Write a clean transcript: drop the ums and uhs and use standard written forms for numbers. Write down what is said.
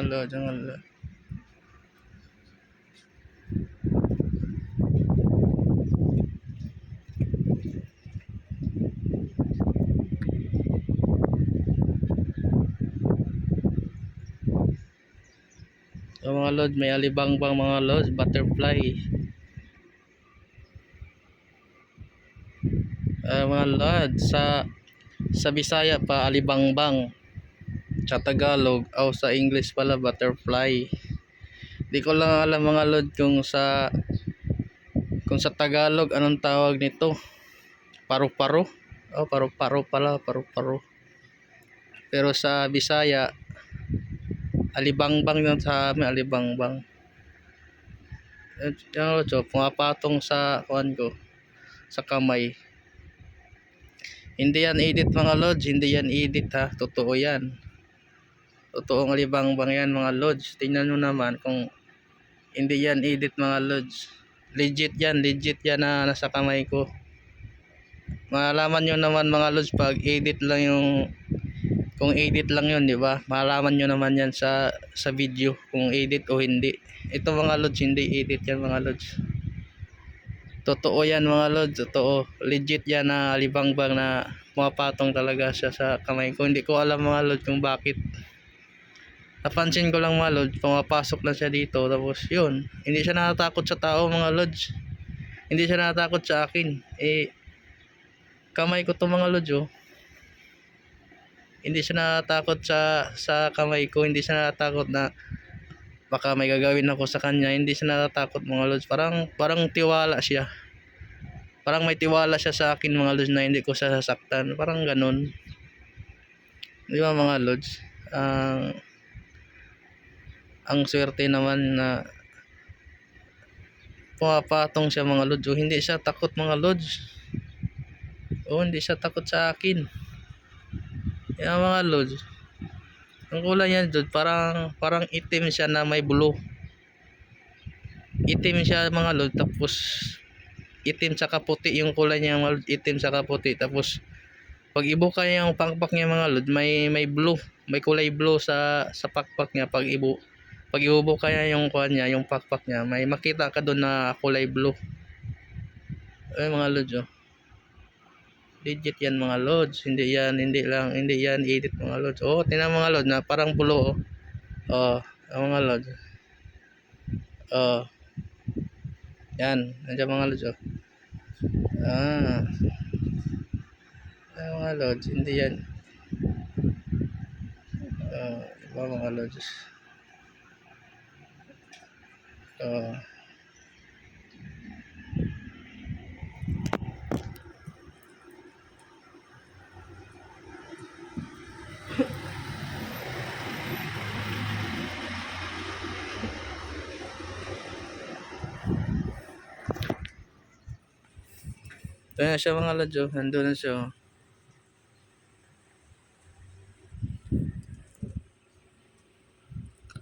lods, mga lods. So mga lods, may alibangbang mga lods, butterfly. Mga lods, sa Bisaya pa alibangbang, sa Tagalog o sa English pala butterfly. Di ko lang alam mga lods kung sa Tagalog anong tawag nito. Paru-paro. Oh, paru-paro pala, paru-paro. Pero sa Bisaya alibangbang yun, sa amin alibangbang. Yan lods, pumapatong sa kuan ko, sa kamay. Hindi yan edit mga lods, hindi yan edit ha, totoo yan. Totoong alibangbang yan mga lods. Tingnan nyo naman kung hindi yan edit mga lods. Legit yan na nasa kamay ko. Malalaman nyo naman mga lods pag edit lang yung, kung edit lang yun, di ba? Malalaman nyo naman yan sa video kung edit o hindi. Ito mga lods, hindi edit yan mga lods. Totoo yan mga lods, totoo. Legit yan na alibangbang na pumapatong talaga siya sa kamay ko. Hindi ko alam mga lods kung bakit. Napansin ko lang mga lods, pumapasok lang siya dito. Tapos yun, hindi siya natatakot sa tao mga lods. Hindi siya natatakot sa akin. Kamay ko to mga lods oh. Hindi siya natatakot sa kamay ko. Hindi siya natatakot na baka may gagawin ako sa kanya. Hindi siya natatakot mga lods. Parang tiwala siya. Parang may tiwala siya sa akin mga lods na hindi ko siya sasaktan. Parang ganun. Di ba mga lods? Ang swerte naman na pumapatong siya mga lods. O, hindi siya takot mga lods. O, hindi siya takot sa akin. Yan mga lods. Ang kulay niya lods, parang itim siya na may blue. Itim siya mga lods, tapos itim sa kaputi yung kulay niya mga lods, itim sa kaputi. Tapos pag ibuka niya yung pakpak niya mga lods, may blue, may kulay blue sa pakpak niya. Pag ibubuka niya yung kuan niya, yung pakpak niya, may makita ka doon na kulay blue. Ay mga lods oh. Legit yan mga lods, hindi yan edit mga lods. Oh, tingnan mga lods na parang blue oh. Oh, mga lods. Oh. Yan, nandiyan mga lods oh. Ay mga lods, hindi yan. Diba mga lods. Ito na siya mga lods oh. Nandun na siya oh.